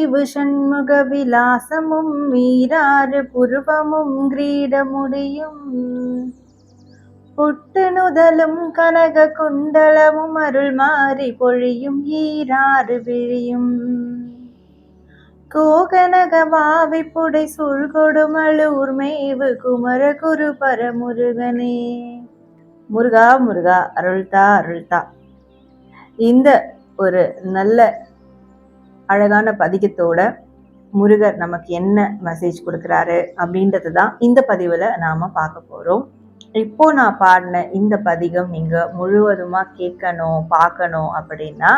மேவு சண்முக விலாசமும் மீராறு புருவமும் கிரீடமுடியும் புட்டு நுதலும் கனக குண்டலமும் அருள் மாறி பொழியும் ஈராறு விழியும் கோகனக வாவி புடை சூழ்கொடுமலூர் மேவு குமர குரு பரமுருகனே. முருகா முருகா அருள்தா அருள்தா. இந்த ஒரு நல்ல அழகான பதிகத்தோட முருகர் நமக்கு என்ன மெசேஜ் கொடுக்குறாரு அப்படின்றது தான் இந்த பதிவில் நாம பார்க்க போறோம். இப்போ நான் பாடின இந்த பதிகம் நீங்க முழுவதுமா கேட்கணும் பார்க்கணும் அப்படின்னா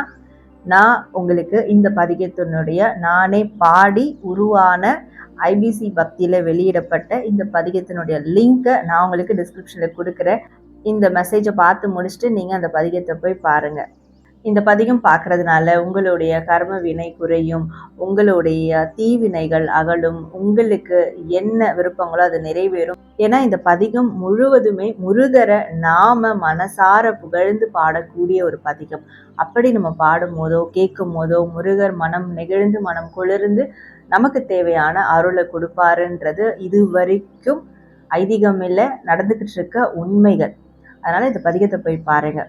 நான் உங்களுக்கு இந்த பதிகத்தினுடைய நானே பாடி உருவான ஐபிசி பக்தியில வெளியிடப்பட்ட இந்த பதிகத்தினுடைய லிங்கை நான் உங்களுக்கு டிஸ்கிரிப்ஷன்ல கொடுக்குறேன். இந்த மெசேஜை பார்த்து முடிச்சுட்டு நீங்க அந்த பதிகத்தை போய் பாருங்க. இந்த பதிகம் பார்க்கறதுனால உங்களுடைய கர்ம வினை குறையும், உங்களுடைய தீவினைகள் அகலும், உங்களுக்கு என்ன விருப்பங்களோ அது நிறைவேறும். ஏன்னா இந்த பதிகம் முழுவதுமே முருகரை நாம மனசார புகழ்ந்து பாடக்கூடிய ஒரு பதிகம். அப்படி நம்ம பாடும் போதோ கேட்கும் போதோ முருகர் மனம் நெகிழ்ந்து மனம் குளிர்ந்து நமக்கு தேவையான அருளை கொடுப்பாருன்றது இது வரைக்கும் ஐதீகம் இல்லை, நடந்துகிட்டு இருக்க உண்மைகள். அதனால இந்த பதிகத்தை போய் பாருங்க.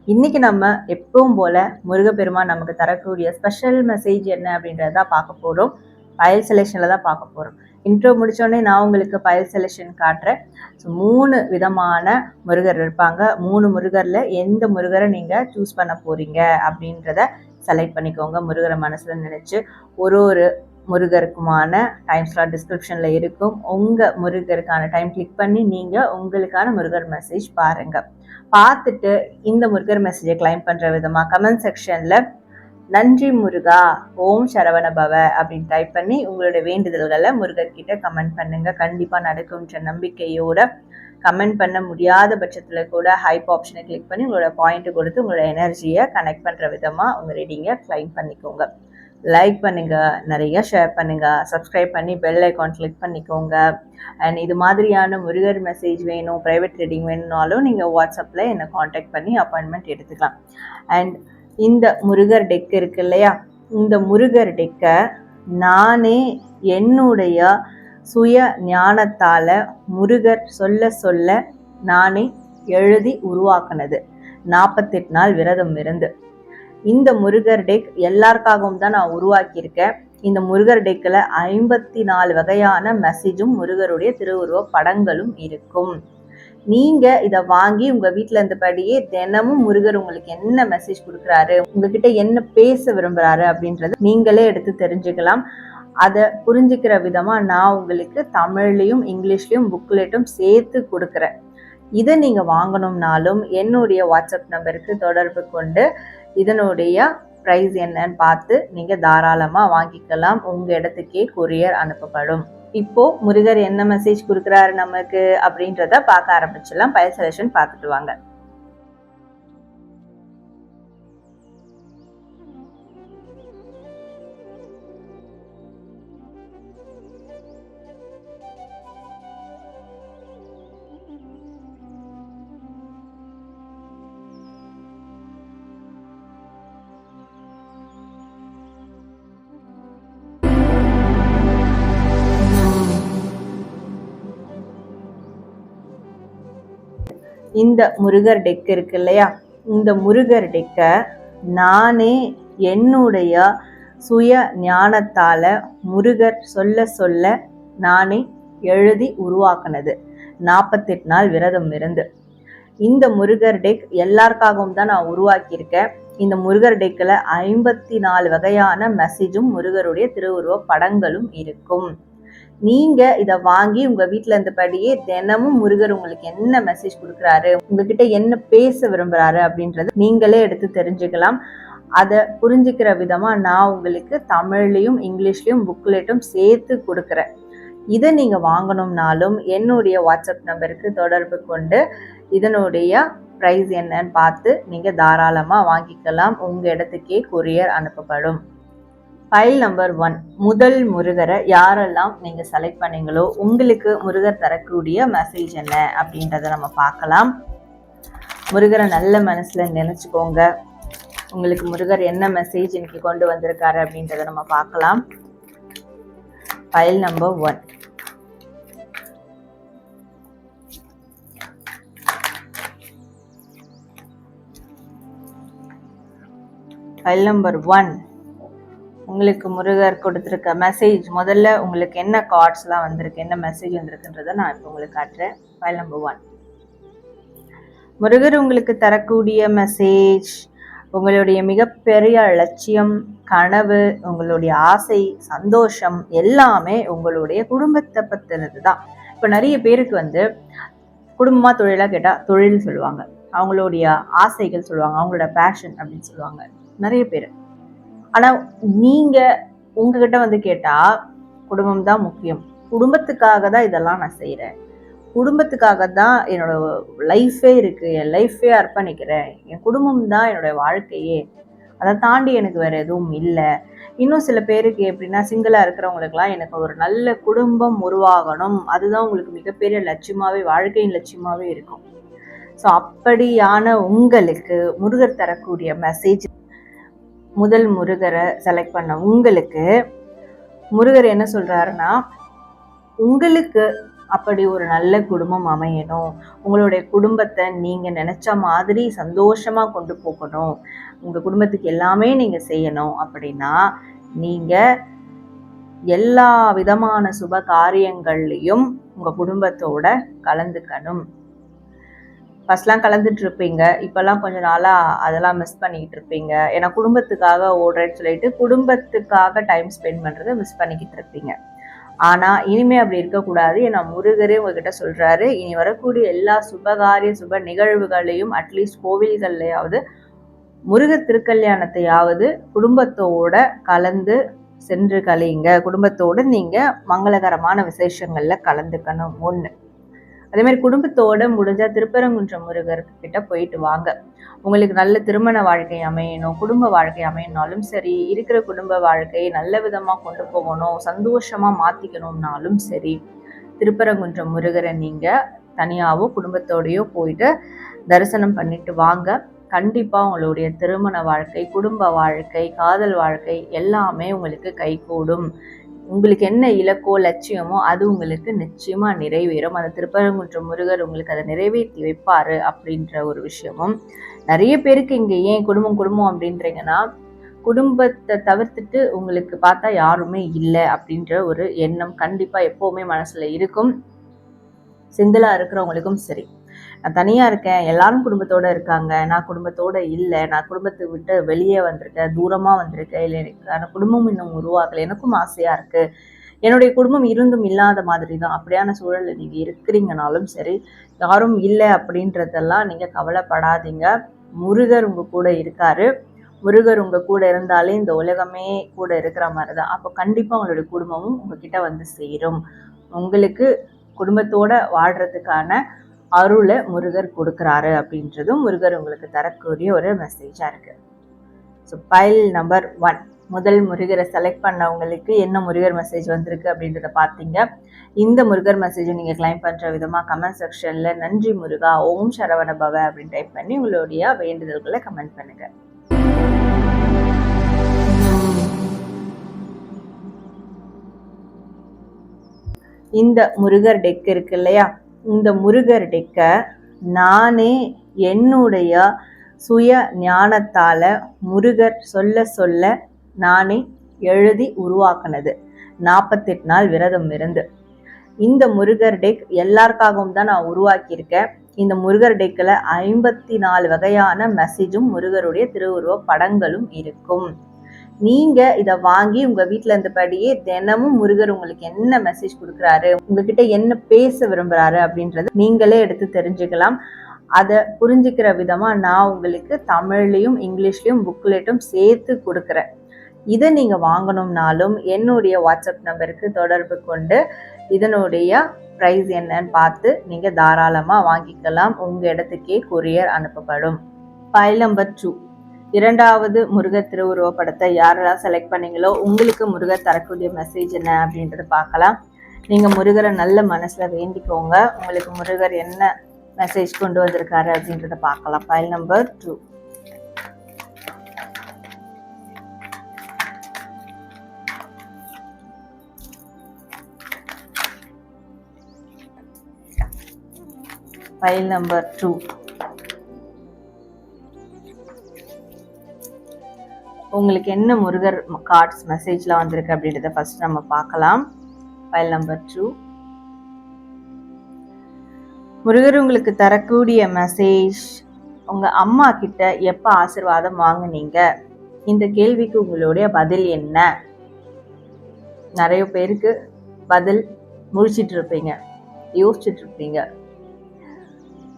இன்னைக்கு நம்ம எப்பவும் போல முருகப்பெருமான் நமக்கு தரக்கூடிய ஸ்பெஷல் மெசேஜ் என்ன அப்படின்றத பார்க்க போறோம். பயல் செலெக்ஷன்ல தான் பார்க்க போறோம். இன்ட்ரோ முடிச்சோடனே நான் உங்களுக்கு பயல் செலெக்ஷன் காட்டுறேன். ஸோ 3 விதமான முருகர் இருப்பாங்க. 3 முருகர்ல எந்த முருகரை நீங்க சூஸ் பண்ண போறீங்க அப்படின்றத செலக்ட் பண்ணிக்கோங்க. முருகரை மனசுல நினைச்சு ஒரு முருகருக்குமான டைம் ஸ்லாட் டிஸ்கிரிப்ஷன்ல இருக்கும். உங்க முருகருக்கான டைம் கிளிக் பண்ணி நீங்க உங்களுக்கான முருகர் மெசேஜ் பாருங்க. பார்த்துட்டு இந்த முருகர் மெசேஜை கிளைம் பண்ற விதமா கமெண்ட் செக்ஷன்ல நன்றி முருகா, ஓம் சரவண பவ அப்படின்னு டைப் பண்ணி உங்களோட வேண்டுதல்களை முருகர்கிட்ட கமெண்ட் பண்ணுங்க. கண்டிப்பா நடக்கும்ன்ற நம்பிக்கையோட கமெண்ட் பண்ண முடியாத பட்சத்துல கூட ஹைப் ஆப்ஷனை கிளிக் பண்ணி உங்களோட பாயிண்ட் கொடுத்து உங்களோட எனர்ஜியை கனெக்ட் பண்ற விதமா உங்க ரீடிங்கை கிளைம் பண்ணிக்கோங்க. லைக் பண்ணுங்க, நிறைய ஷேர் பண்ணுங்க, சப்ஸ்கிரைப் பண்ணி பெல் ஐக்கான் கிளிக் பண்ணிக்கோங்க. அண்ட் இது மாதிரியான முருகர் மெசேஜ் வேணும், ப்ரைவேட் ரீடிங் வேணும்னாலும் நீங்கள் வாட்ஸ்அப்பில் என்னை காண்டாக்ட் பண்ணி அப்பாயின்மெண்ட் எடுத்துக்கலாம். அண்ட் இந்த முருகர் டெக் இருக்கு இல்லையா, இந்த முருகர் டெக்கை நானே என்னுடைய சுய ஞானத்தால் முருகர் சொல்ல சொல்ல நானே எழுதி உருவாக்குனது. 48 நாள் விரதம் இருந்து இந்த முருகர் டெக் எல்லாருக்காகவும் தான் நான் உருவாக்கியிருக்கேன். இந்த முருகர் டெக்கில் 54 வகையான மெசேஜும் முருகருடைய திருவுருவ படங்களும் இருக்கும். நீங்க இதை வாங்கி உங்க வீட்டுல இருந்தபடியே தினமும் முருகர் உங்களுக்கு என்ன மெசேஜ் கொடுக்குறாரு, உங்ககிட்ட என்ன பேச விரும்புறாரு அப்படின்றது நீங்களே எடுத்து தெரிஞ்சுக்கலாம். அதை புரிஞ்சுக்கிற விதமா நான் உங்களுக்கு தமிழ்லையும் இங்கிலீஷ்லயும் புக்லெட்டும் சேர்த்து கொடுக்குறேன். இதை நீங்க வாங்கணும்னாலும் என்னுடைய வாட்ஸ்அப் நம்பருக்கு தொடர்பு கொண்டு இதனுடைய ப்ரைஸ் என்னன்னு பார்த்து நீங்க தாராளமா வாங்கிக்கலாம். உங்க இடத்துக்கே கொரியர் அனுப்பப்படும். இப்போ முருகர் என்ன மெசேஜ் கொடுக்குறாரு நமக்கு அப்படின்றத பார்க்க ஆரம்பிச்சிடலாம். பயல் செலெக்ஷன் பார்த்துட்டு வாங்க. இந்த முருகர் டெக் இருக்கு இல்லையா, இந்த முருகர் டெக்கை நானே என்னுடைய சுய ஞானத்தால முருகர் சொல்ல சொல்ல நானே எழுதி உருவாக்குனது. 48 நாள் விரதம் இருந்து இந்த முருகர் டெக் எல்லாருக்காகவும் தான் நான் உருவாக்கியிருக்கேன். இந்த முருகர் டெக்கில் 54 வகையான மெசேஜும் முருகருடைய திருவுருவ படங்களும் இருக்கும். நீங்க இதை வாங்கி உங்க வீட்டுல இருந்தபடியே தினமும் முருகர் உங்களுக்கு என்ன மெசேஜ் கொடுக்குறாரு, உங்ககிட்ட என்ன பேச விரும்புறாரு அப்படின்றது நீங்களே எடுத்து தெரிஞ்சுக்கலாம். அதை புரிஞ்சுக்கிற விதமா நான் உங்களுக்கு தமிழ்லையும் இங்கிலீஷ்லயும் புக்லெட்டும் சேர்த்து கொடுக்குறேன். இதை நீங்க வாங்கணும்னாலும் என்னுடைய வாட்ஸ்அப் நம்பருக்கு தொடர்பு கொண்டு இதனுடைய ப்ரைஸ் என்னன்னு பார்த்து நீங்க தாராளமா வாங்கிக்கலாம். உங்க இடத்துக்கே கொரியர் அனுப்பப்படும். ஃபைல் நம்பர் 1, முதல் முருகரை யாரெல்லாம் நீங்க செலக்ட் பண்ணீங்களோ உங்களுக்கு முருகர் தரக்கூடிய மெசேஜ் என்ன அப்படின்றத நம்ம பார்க்கலாம். முருகரை நல்ல மனசுல நினைச்சுக்கோங்க. உங்களுக்கு முருகர் என்ன மெசேஜ் இன்னைக்கு கொண்டு வந்திருக்காரு அப்படின்றத நம்ம பார்க்கலாம். File number 1. ஃபைல் நம்பர் 1 உங்களுக்கு முருகர் கொடுத்துருக்க மெசேஜ். முதல்ல உங்களுக்கு என்ன கார்ட்ஸ்லாம் வந்திருக்கு, என்ன மெசேஜ் வந்திருக்குன்றதை நான் இப்போ உங்களுக்கு காட்டுறேன். ஃபைல் நம்பர் 1 முருகர் உங்களுக்கு தரக்கூடிய மெசேஜ், உங்களுடைய மிகப்பெரிய லட்சியம், கனவு, உங்களுடைய ஆசை, சந்தோஷம் எல்லாமே உங்களுடைய குடும்பத்தை பற்றினது தான். இப்போ நிறைய பேருக்கு குடும்பமாக தொழிலாக கேட்டால் தொழில் சொல்லுவாங்க, அவங்களுடைய ஆசைகள் சொல்லுவாங்க, அவங்களோட பேஷன் அப்படின்னு சொல்லுவாங்க நிறைய பேர். ஆனால் நீங்கள் உங்ககிட்ட கேட்டால் குடும்பம் தான் முக்கியம், குடும்பத்துக்காக தான் இதெல்லாம் நான் செய்கிறேன், குடும்பத்துக்காக தான் என்னோட லைஃபே இருக்குது, என் லைஃபே அர்ப்பணிக்கிறேன், என் குடும்பம் தான் என்னோட வாழ்க்கையே, அதை தாண்டி எனக்கு வேறு எதுவும் இல்லை. இன்னும் சில பேருக்கு எப்படின்னா, சிங்கிளாக இருக்கிறவங்களுக்குலாம் எனக்கு ஒரு நல்ல குடும்பம் உருவாகணும், அதுதான் உங்களுக்கு மிகப்பெரிய லட்சியமாகவே, வாழ்க்கையின் லட்சியமாகவே இருக்கும். ஸோ அப்படியான உங்களுக்கு முருகர் தரக்கூடிய மெசேஜ், முதல் முருகரை செலக்ட் பண்ண உங்களுக்கு முருகர் என்ன சொல்கிறாருன்னா, உங்களுக்கு அப்படி ஒரு நல்ல குடும்பம் அமையணும், உங்களுடைய குடும்பத்தை நீங்கள் நினச்ச மாதிரி சந்தோஷமாக கொண்டு போகணும், உங்கள் குடும்பத்துக்கு எல்லாமே நீங்கள் செய்யணும் அப்படின்னா நீங்கள் எல்லா விதமான சுப காரியங்கள்லையும் உங்கள் குடும்பத்தோட கலந்துக்கணும். ஃபர்ஸ்ட்லாம் கலந்துட்டு இருப்பீங்க, இப்போல்லாம் கொஞ்ச நாளாக அதெல்லாம் மிஸ் பண்ணிக்கிட்டு இருப்பீங்க. ஏன்னா குடும்பத்துக்காக ஓடுறேன்னு சொல்லிட்டு குடும்பத்துக்காக டைம் ஸ்பெண்ட் பண்ணுறதை மிஸ் பண்ணிக்கிட்டு இருப்பீங்க. ஆனால் இனிமே அப்படி இருக்கக்கூடாது. ஏன்னா முருகரே உங்ககிட்ட சொல்கிறாரு, இனி வரக்கூடிய எல்லா சுபகாரிய சுப நிகழ்வுகளையும் அட்லீஸ்ட் கோவில்கள்லையாவது முருகர் திருக்கல்யாணத்தையாவது குடும்பத்தோட கலந்து சென்று கலையுங்க, குடும்பத்தோடு நீங்கள் மங்களகரமான விசேஷங்களில் கலந்துக்கணும். ஒன்று. அதேமாதிரி குடும்பத்தோடு முடிஞ்சால் திருப்பரங்குன்றம் முருகர்கிட்ட போயிட்டு வாங்க. உங்களுக்கு நல்ல திருமண வாழ்க்கை அமையணும், குடும்ப வாழ்க்கை அமையணும்னாலும் சரி, இருக்கிற குடும்ப வாழ்க்கையை நல்ல விதமாக கொண்டு போகணும், சந்தோஷமாக மாற்றிக்கணும்னாலும் சரி, திருப்பரங்குன்றம் முருகரை நீங்கள் தனியாகவோ குடும்பத்தோடையோ போயிட்டு தரிசனம் பண்ணிட்டு வாங்க. கண்டிப்பாக உங்களுடைய திருமண வாழ்க்கை, குடும்ப வாழ்க்கை, காதல் வாழ்க்கை எல்லாமே உங்களுக்கு கைகூடும். உங்களுக்கு என்ன இலக்கோ லட்சியமோ அது உங்களுக்கு நிச்சயமாக நிறைவேறும். அந்த திருப்பரங்குன்றம் முருகர் உங்களுக்கு அதை நிறைவேற்றி வைப்பார் அப்படின்ற ஒரு விஷயமும் நிறைய பேருக்கு இங்கே ஏன் குடும்பம் அப்படின்றீங்கன்னா, குடும்பத்தை தவிர்த்துட்டு உங்களுக்கு பார்த்தா யாருமே இல்லை அப்படின்ற ஒரு எண்ணம் கண்டிப்பாக எப்போவுமே மனசில் இருக்கும். சிங்கிளாக இருக்கிறவங்களுக்கும் சரி, நான் தனியாக இருக்கேன், எல்லாரும் குடும்பத்தோடு இருக்காங்க, நான் குடும்பத்தோடு இல்லை, நான் குடும்பத்தை விட்டு வெளியே வந்திருக்கேன், தூரமாக வந்திருக்கேன், இல்லை எனக்கு குடும்பம் இன்னும் உருவாகலை, எனக்கும் ஆசையாக இருக்குது, என்னுடைய குடும்பம் இருந்தும் இல்லாத மாதிரி தான், அப்படியான சூழலில் நீங்கள் இருக்கிறீங்கனாலும் சரி, யாரும் இல்லை அப்படின்றதெல்லாம் நீங்கள் கவலைப்படாதீங்க. முருகர் உங்கள் கூட இருக்காரு. முருகர் உங்கள் கூட இருந்தாலே இந்த உலகமே கூட இருக்கிற மாதிரி தான். அப்போ கண்டிப்பாக உங்களுடைய குடும்பமும் உங்ககிட்ட சேரும். உங்களுக்கு குடும்பத்தோட வாழ்கிறதுக்கான அருளை முருகர் கொடுக்குறாரு அப்படின்றதும் முருகர் உங்களுக்கு தரக்கூடிய ஒரு மெசேஜாக இருக்குது. ஸோ ஃபைல் நம்பர் 1 முதல் முருகரை செலக்ட் பண்ணவங்களுக்கு என்ன முருகர் மெசேஜ் வந்திருக்கு அப்படின்றத பார்த்தீங்க. இந்த முருகர் மெசேஜை நீங்கள் கிளைம் பண்ணுற விதமாக கமெண்ட் செக்ஷனில் நன்றி முருகா, ஓம் சரவண பவ அப்படின்னு டைப் பண்ணி உங்களுடைய வேண்டுதல்களை கமெண்ட் பண்ணுங்கள். இந்த முருகர் டெக் இருக்கு இல்லையா, இந்த முருகர் டெக்கை நானே என்னுடைய சுய ஞானத்தால் முருகர் சொல்ல சொல்ல நானே எழுதி உருவாக்குனது. 48 நாள் விரதம் இருந்து இந்த முருகர் டெக் எல்லாருக்காகவும் தான் நான் உருவாக்கியிருக்கேன். இந்த முருகர் டெக்கில் 54 வகையான மெசேஜும் முருகருடைய திருவுருவ படங்களும் இருக்கும். நீங்கள் இதை வாங்கி உங்கள் வீட்டில் இருந்தபடியே தினமும் முருகர் உங்களுக்கு என்ன மெசேஜ் கொடுக்குறாரு, உங்ககிட்ட என்ன பேச விரும்புகிறாரு அப்படின்றது நீங்களே எடுத்து தெரிஞ்சுக்கலாம். அதை புரிஞ்சுக்கிற விதமாக நான் உங்களுக்கு தமிழ்லையும் இங்கிலீஷ்லையும் புக்லெட்டும் சேர்த்து கொடுக்குறேன். இதை நீங்கள் வாங்கணும்னாலும் என்னுடைய வாட்ஸ்அப் நம்பருக்கு தொடர்பு கொண்டு இதனுடைய ப்ரைஸ் என்னன்னு பார்த்து நீங்கள் தாராளமாக வாங்கிக்கலாம். உங்கள் இடத்துக்கே கொரியர் அனுப்பப்படும். ஃபைல் நம்பர் 2 இரண்டாவது முருகர் திருவுருவ படத்தை யாரெல்லாம் செலக்ட் பண்ணீங்களோ உங்களுக்கு முருகர் தரக்கூடிய மெசேஜ் என்ன அப்படின்றத பார்க்கலாம். நீங்கள் முருகரை நல்ல மனசில் வேண்டிக்கோங்க. உங்களுக்கு முருகர் என்ன மெசேஜ் கொண்டு வந்திருக்காரு அப்படின்றத பார்க்கலாம். File number 2. File number 2. உங்களுக்கு என்ன முருகர் கார்ட்ஸ் மெசேஜ்ல வந்திருக்கு அப்படின்றத ஃபர்ஸ்ட் நம்ம பார்க்கலாம். File number 2. முருகர் உங்களுக்கு தரக்கூடிய மெசேஜ், உங்க அம்மா கிட்ட எப்ப ஆசீர்வாதம் வாங்குனீங்க? இந்த கேள்விக்கு உங்களுடைய பதில் என்ன? நிறைய பேருக்கு பதில் முழிச்சிட்டு இருப்பீங்க, யோசிச்சுட்டு இருப்பீங்க.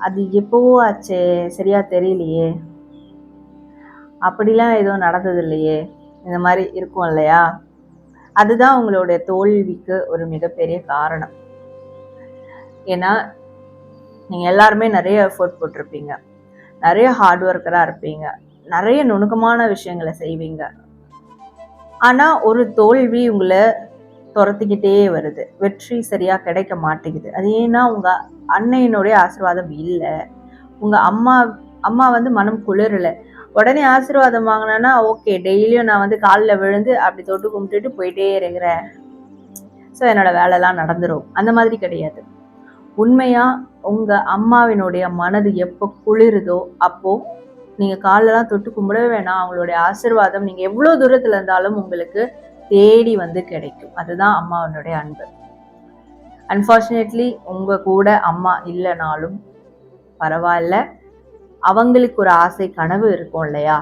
அது எப்பவோ ஆச்சே, சரியா தெரியலையே, அப்படிலாம் எதுவும் நடந்தது இல்லையே, இந்த மாதிரி இருக்கும் இல்லையா? அதுதான் உங்களுடைய தோல்விக்கு ஒரு மிகப்பெரிய காரணம். ஏன்னா நீங்க எல்லாருமே நிறைய எஃபோர்ட் போட்டிருப்பீங்க, நிறைய ஹார்ட் ஒர்க்கரா இருப்பீங்க, நிறைய நுணுக்கமான விஷயங்களை செய்வீங்க. ஆனா ஒரு தோல்வி உங்களை துரத்திக்கிட்டே வருது, வெற்றி சரியா கிடைக்க மாட்டேங்குது. அது ஏன்னா உங்க அன்னையினுடைய ஆசீர்வாதம் இல்லை, உங்க அம்மா வந்து மனம் குளிரல. உடனே ஆசீர்வாதம் வாங்கினா ஓகே, டெய்லியும் நான் வந்து காலில் விழுந்து அப்படி தொட்டு கும்பிட்டுட்டு போயிட்டே இருக்கிறேன், ஸோ என்னோட வேலைலாம் நடந்துடும், அந்த மாதிரி கிடையாது. உண்மையா உங்க அம்மாவினுடைய மனது எப்போ குளிருதோ அப்போ நீங்க காலெல்லாம் தொட்டு கும்பிடவே வேணாம், அவங்களுடைய ஆசீர்வாதம் நீங்க எவ்வளவு தூரத்துல இருந்தாலும் உங்களுக்கு தேடி வந்து கிடைக்கும். அதுதான் அம்மாவினுடைய அன்பு. அன்பார்ச்சுனேட்லி உங்க கூட அம்மா இல்லைனாலும் பரவாயில்ல, அவங்களுக்கு ஒரு ஆசை கனவு இருக்கும் இல்லையா?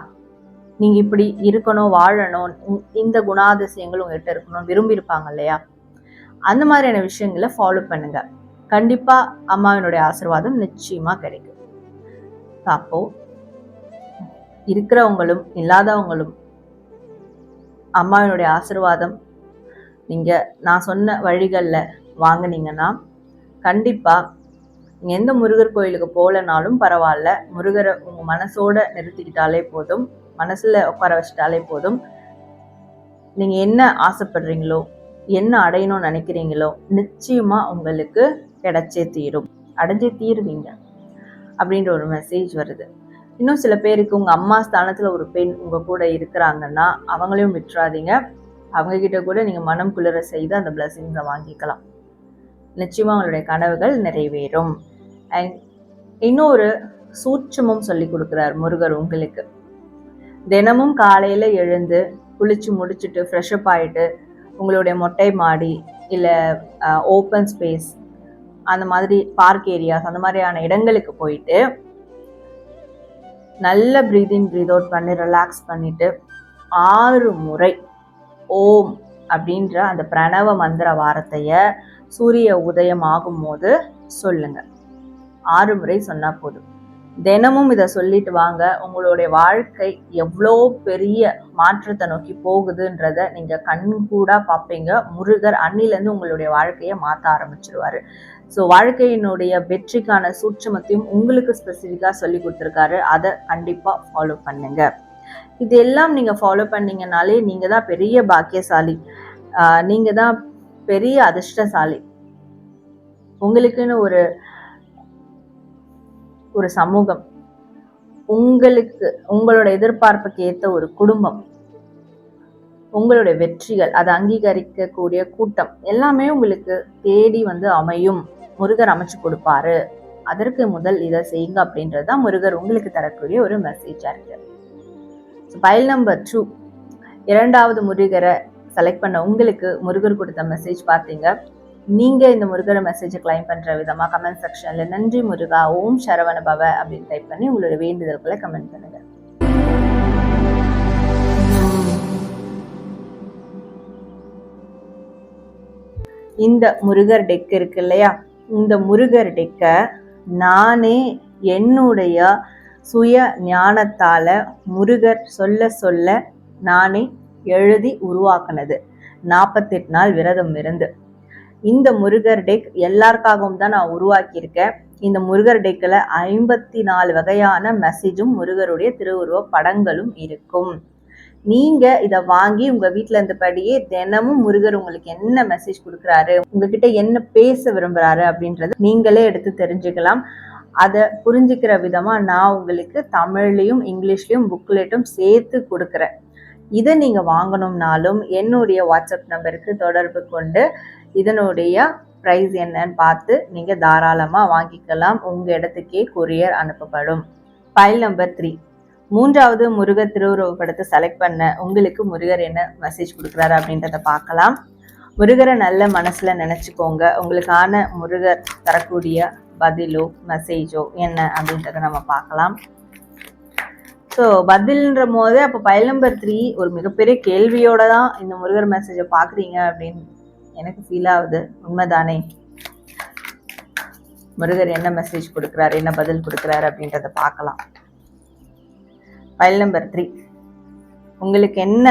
நீங்க இப்படி இருக்கணும், வாழணும், இந்த குணாதிசயங்கள் உங்ககிட்ட இருக்கணும் விரும்பி இருப்பாங்க இல்லையா? அந்த மாதிரியான விஷயங்களை ஃபாலோ பண்ணுங்க, கண்டிப்பா அம்மாவினுடைய ஆசீர்வாதம் நிச்சயமா கிடைக்கும். அப்போ இருக்கிறவங்களும் இல்லாதவங்களும் அம்மாவினுடைய ஆசீர்வாதம் நீங்க நான் சொன்ன வழிகளில் வாங்கினீங்கன்னா கண்டிப்பா நீங்க எந்த முருகர் கோயிலுக்கு போகலனாலும் பரவாயில்ல, முருகரை உங்க மனசோட நிறுத்திக்கிட்டாலே போதும், மனசுல உட்கார வச்சுட்டாலே போதும். நீங்க என்ன ஆசைப்படுறீங்களோ, என்ன அடையணும்னு நினைக்கிறீங்களோ நிச்சயமா உங்களுக்கு கிடைச்சே தீரும், அடைஞ்சே தீருவீங்க அப்படின்ற ஒரு மெசேஜ் வருது. இன்னும் சில பேருக்கு உங்க அம்மா ஸ்தானத்துல ஒரு பெண் உங்க கூட இருக்கிறாங்கன்னா அவங்களையும் விட்டுறாதீங்க, அவங்க கிட்ட கூட நீங்க மனம் குளிர செய்து அந்த பிளஸிங்ஸை வாங்கிக்கலாம். நிச்சயமா உங்களுடைய கனவுகள் நிறைவேறும். அண்ட் இன்னொரு சூட்சமும் சொல்லி கொடுக்குறார் முருகர் உங்களுக்கு. தினமும் காலையில எழுந்து குளிச்சு முடிச்சுட்டு ஃப்ரெஷ்அப் ஆயிட்டு உங்களுடைய மொட்டை மாடி இல்லை ஓப்பன் ஸ்பேஸ், அந்த மாதிரி பார்க் ஏரியாஸ், அந்த மாதிரியான இடங்களுக்கு போயிட்டு நல்ல பிரீத் இன் பிரீத் அவுட் பண்ணி ரிலாக்ஸ் பண்ணிட்டு 6 முறை ஓம் அப்படின்ற அந்த பிரணவ மந்திர வார்த்தைய சூரிய உதயம் ஆகும் போது சொல்லுங்க. 6 முறை சொன்னா போதும். தினமும் இதை சொல்லிட்டு வாங்க. உங்களுடைய வாழ்க்கை எவ்வளோ பெரிய மாற்றத்தை நோக்கி போகுதுன்றத நீங்க கண்கூடா பார்ப்பீங்க. முருகர் அன்னிலேருந்து உங்களுடைய வாழ்க்கையை மாற்ற ஆரம்பிச்சிருவாரு. ஸோ வாழ்க்கையினுடைய வெற்றிக்கான சூட்சமத்தையும் உங்களுக்கு ஸ்பெசிஃபிக்காக சொல்லி கொடுத்துருக்காரு, அதை கண்டிப்பாக ஃபாலோ பண்ணுங்க. இதெல்லாம் நீங்கள் ஃபாலோ பண்ணீங்கனாலே நீங்கள் தான் பெரிய பாக்கியசாலி, நீங்கள் தான் பெரிய அதிர்ஷ்டசாலி. உங்களுக்குன்னு ஒரு சமூகம், உங்களுக்கு உங்களோட எதிர்பார்ப்புக்கு ஏற்ற ஒரு குடும்பம், உங்களுடைய வெற்றிகள் அதை அங்கீகரிக்கக்கூடிய கூட்டம் எல்லாமே உங்களுக்கு தேடி வந்து அமையும். முருகர் அமைச்சு கொடுப்பாரு. அதற்கு முதல் இதை செய்யுங்க அப்படின்றது தான் முருகர் உங்களுக்கு தரக்கூடிய ஒரு மெசேஜா இருக்கு. ஃபைல் நம்பர் 2, 2வது முருகரை செலக்ட் பண்ண உங்களுக்கு முருகர் கொடுத்த மெசேஜ் பார்த்தீங்க. நீங்க இந்த முருகரை மெசேஜை கிளைம் பண்ற விதமா கமெண்ட் செக்ஷன்ல நன்றி முருகா, ஓம் சரவண பவ அப்படின்னு டைப் பண்ணி உங்களுடைய வேண்டுதல்களை கமெண்ட் பண்ணுங்க. இந்த முருகர் டெக் இருக்கு இல்லையா, இந்த முருகர் டெக்கை நானே என்னுடைய சுய ஞானத்தால முருகர் சொல்ல சொல்ல நானே எழுதி உருவாக்குனது. 48 நாள் விரதம் இருந்து இந்த முருகர் டெக் எல்லாருக்காகவும் தான் நான் உருவாக்கியிருக்கேன். இந்த முருகர் டெக்கில் 54 வகையான மெசேஜும் முருகருடைய திருவுருவ படங்களும் இருக்கும். நீங்க இதை வாங்கி உங்க வீட்டுல இருந்தபடியே தினமும் முருகர் உங்களுக்கு என்ன மெசேஜ் கொடுக்குறாரு, உங்ககிட்ட என்ன பேச விரும்புறாரு அப்படின்றது நீங்களே எடுத்து தெரிஞ்சுக்கலாம். அதை புரிஞ்சுக்கிற விதமா நான் உங்களுக்கு தமிழ்லையும் இங்கிலீஷ்லயும் புக்லெட்டும் சேர்த்து கொடுக்குறேன். இதை நீங்க வாங்கணும்னாலும் என்னுடைய வாட்ஸ்அப் நம்பருக்கு தொடர்பு கொண்டு இதனுடைய ப்ரைஸ் என்னன்னு பார்த்து நீங்கள் தாராளமாக வாங்கிக்கலாம். உங்கள் இடத்துக்கே கொரியர் அனுப்பப்படும். ஃபைல் நம்பர் 3, 3வது முருகர் திருவுருவ படத்தை செலக்ட் பண்ண உங்களுக்கு முருகர் என்ன மெசேஜ் கொடுக்குறாரு அப்படின்றத பார்க்கலாம். முருகரை நல்ல மனசில் நினச்சிக்கோங்க. உங்களுக்கான முருகர் தரக்கூடிய பதிலோ மெசேஜோ என்ன அப்படின்றத நம்ம பார்க்கலாம். ஸோ பதில்ன்ற போது அப்போ ஃபைல் நம்பர் 3 ஒரு மிகப்பெரிய கேள்வியோட தான் இந்த முருகர் மெசேஜை பார்க்குறீங்க அப்படின்னு எனக்கு ஃபீல் ஆகுது. உண்மைதானே? முருகர் என்ன மெசேஜ் கொடுக்குறாரு, என்ன பதில் கொடுக்குறாரு அப்படின்றத பார்க்கலாம். ஃபைல் நம்பர் 3 உங்களுக்கு என்ன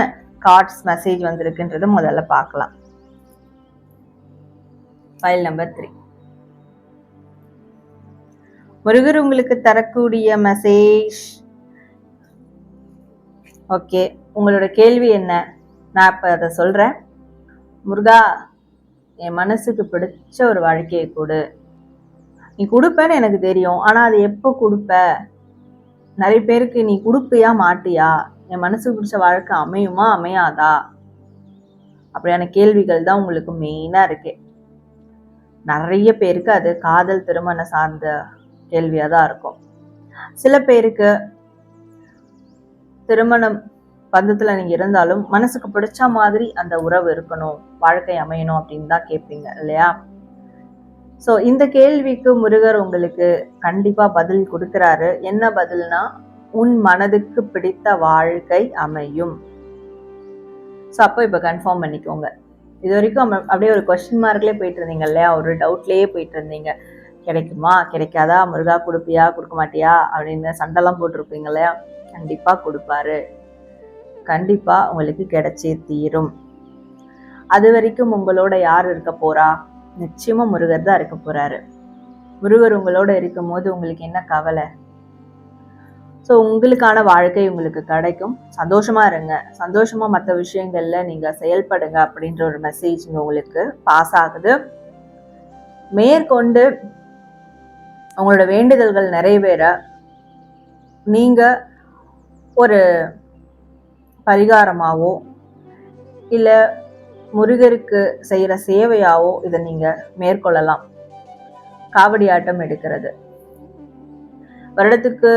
கார்ட்ஸ் மெசேஜ் வந்திருக்குன்றது முதல்ல பார்க்கலாம். ஃபைல் நம்பர் 3 முருகர் உங்களுக்கு தரக்கூடிய மெசேஜ். ஓகே, உங்களோட கேள்வி என்ன? நான் இப்போ அதை சொல்கிறேன். முருகா, என் மனசுக்கு பிடிச்ச ஒரு வாழ்க்கையை கொடு. நீ கொடுப்பேன்னு எனக்கு தெரியும், ஆனால் அது எப்போ கொடுப்ப? நிறைய பேருக்கு நீ கொடுப்பியா மாட்டியா? என் மனசுக்கு பிடிச்ச வாழ்க்கை அமையுமா அமையாதா? அப்படியான கேள்விகள் தான் உங்களுக்கு மெயினாக இருக்கு. நிறைய பேருக்கு அது காதல் திருமணம் சார்ந்த கேள்வியாக தான் இருக்கும். சில பேருக்கு திருமணம் பந்தத்தில் நீங்கள் இருந்தாலும் மனசுக்கு பிடிச்ச மாதிரி அந்த உறவு இருக்கணும், வாழ்க்கை அமையணும் அப்படின்னு தான் கேட்பீங்க இல்லையா? ஸோ இந்த கேள்விக்கு முருகர் உங்களுக்கு கண்டிப்பாக பதில் கொடுக்குறாரு. என்ன பதில்னா, உன் மனதுக்கு பிடித்த வாழ்க்கை அமையும். ஸோ அப்போ இப்போ கன்ஃபார்ம் பண்ணிக்கோங்க. இது வரைக்கும் அப்படியே ஒரு கொஸ்டின் மார்க்லேயே போயிட்டு இருந்தீங்க இல்லையா? ஒரு டவுட்லேயே போயிட்டு இருந்தீங்க. கிடைக்குமா கிடைக்காதா, முருகா கொடுப்பியா கொடுக்க மாட்டியா அப்படின்னு சண்டைலாம் போட்டிருப்பீங்க இல்லையா? கண்டிப்பாக கொடுப்பாரு. கண்டிப்பாக உங்களுக்கு கிடைச்சே தீரும். அது வரைக்கும் உங்களோட யார் இருக்க போறா? நிச்சயமாக முருகர் தான் இருக்க போறாரு. முருகர் உங்களோட இருக்கும் போது உங்களுக்கு என்ன கவலை? ஸோ உங்களுக்கான வாழ்க்கை உங்களுக்கு கிடைக்கும். சந்தோஷமா இருங்க, சந்தோஷமா மற்ற விஷயங்கள்ல நீங்க செயல்படுங்க அப்படின்ற ஒரு மெசேஜ் உங்களுக்கு பாஸ் ஆகுது. மேற்கொண்டு உங்களோட வேண்டுதல்கள் நிறைவேற நீங்க ஒரு பரிகாரமாவோ இல்லை முருகருக்கு செய்கிற சேவையாவோ இதை நீங்க மேற்கொள்ளலாம். காவடி ஆட்டம் எடுக்கிறது, வருடத்துக்கு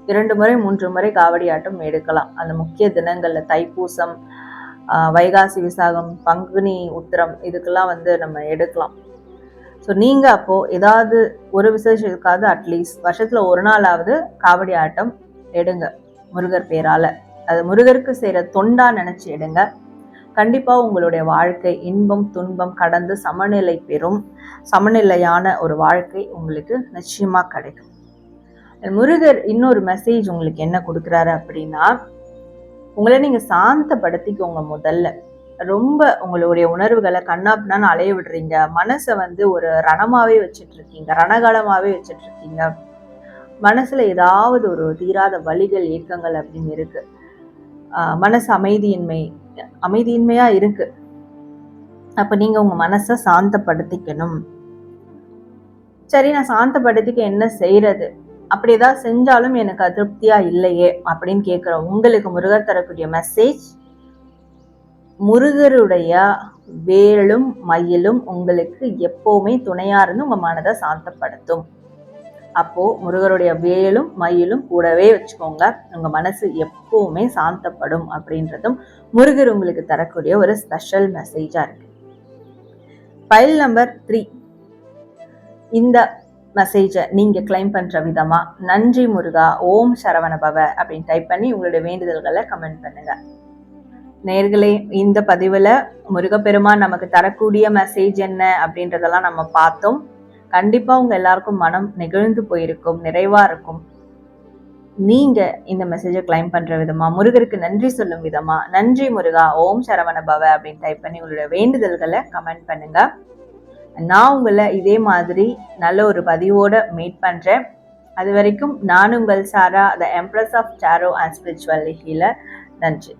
2 முறை 3 முறை காவடி ஆட்டம் எடுக்கலாம். அந்த முக்கிய தினங்கள்ல தைப்பூசம், வைகாசி விசாகம், பங்குனி உத்திரம் இதுக்கெல்லாம் நம்ம எடுக்கலாம். ஸோ நீங்கள் அப்போது ஏதாவது ஒரு விசேஷத்துக்காவது அட்லீஸ்ட் வருஷத்தில் ஒரு நாளாவது காவடி ஆட்டம் எடுங்க முருகர் பேரால். அது முருகருக்கு செய்கிற தொண்டா நினச்சி எடுங்க. கண்டிப்பாக உங்களுடைய வாழ்க்கை இன்பம் துன்பம் கடந்து சமநிலை பெறும். சமநிலையான ஒரு வாழ்க்கை உங்களுக்கு நிச்சயமாக கிடைக்கும். முருகர் இன்னொரு மெசேஜ் உங்களுக்கு என்ன கொடுக்குறாரு அப்படின்னா, உங்களை நீங்கள் சாந்தப்படுத்திக்கோங்க. முதல்ல ரொம்ப உங்களுடைய உணர்வுகளை கண்ணாப்பினான்னு அலைய விடுறீங்க. மனசை ஒரு ரணமாவே வச்சுட்டு இருக்கீங்க, ரணகாலமாவே வச்சுட்டு இருக்கீங்க. மனசுல ஏதாவது ஒரு தீராத வலிகள் ஏக்கங்கள் அப்படின்னு இருக்கு. மனசு அமைதியின்மையா இருக்கு. அப்ப நீங்க உங்க மனசை சாந்தப்படுத்திக்கணும். சரி, நான் சாந்தப்படுத்திக்க என்ன செய்யறது? அப்படி ஏதாவது செஞ்சாலும் எனக்கு அதிருப்தியா இல்லையே அப்படின்னு கேட்குற உங்களுக்கு முருகர் தரக்கூடிய மெசேஜ், முருகருடைய வேலும் மயிலும் உங்களுக்கு எப்பவுமே துணையா இருந்து உங்க மனதை சாந்தப்படுத்தும். அப்போ முருகருடைய வேலும் மயிலும் கூடவே வச்சுக்கோங்க. உங்க மனசு எப்பவுமே சாந்தப்படும் அப்படின்றதும் முருகர் உங்களுக்கு தரக்கூடிய ஒரு ஸ்பெஷல் மெசேஜா இருக்கு. ஃபைல் நம்பர் 3 இந்த மெசேஜை நீங்க கிளைம் பண்ற விதமா நன்றி முருகா, ஓம் சரவண பவ அப்படின்னு டைப் பண்ணி உங்களுடைய வேண்டுதல்களை கமெண்ட் பண்ணுங்க. நேர்களே, இந்த பதிவுல முருகப்பெருமான் நமக்கு தரக்கூடிய மெசேஜ் என்ன அப்படின்றதெல்லாம் நம்ம பார்த்தோம். கண்டிப்பா உங்க எல்லாருக்கும் மனம் நெகிழ்ந்து போயிருக்கும், நிறைவா இருக்கும். நீங்க இந்த மெசேஜை கிளைம் பண்ற விதமா, முருகருக்கு நன்றி சொல்லும் விதமா நன்றி முருகா, ஓம் சரவண பவ அப்படின்னு டைப் பண்ணி உங்களுடைய வேண்டுதல்களை கமெண்ட் பண்ணுங்க. நான் உங்களை இதே மாதிரி நல்ல ஒரு பதிவோட மீட் பண்றேன். அது வரைக்கும் நான் உங்கள் Sara, the empress of tarot and spiritual healer. நன்றி.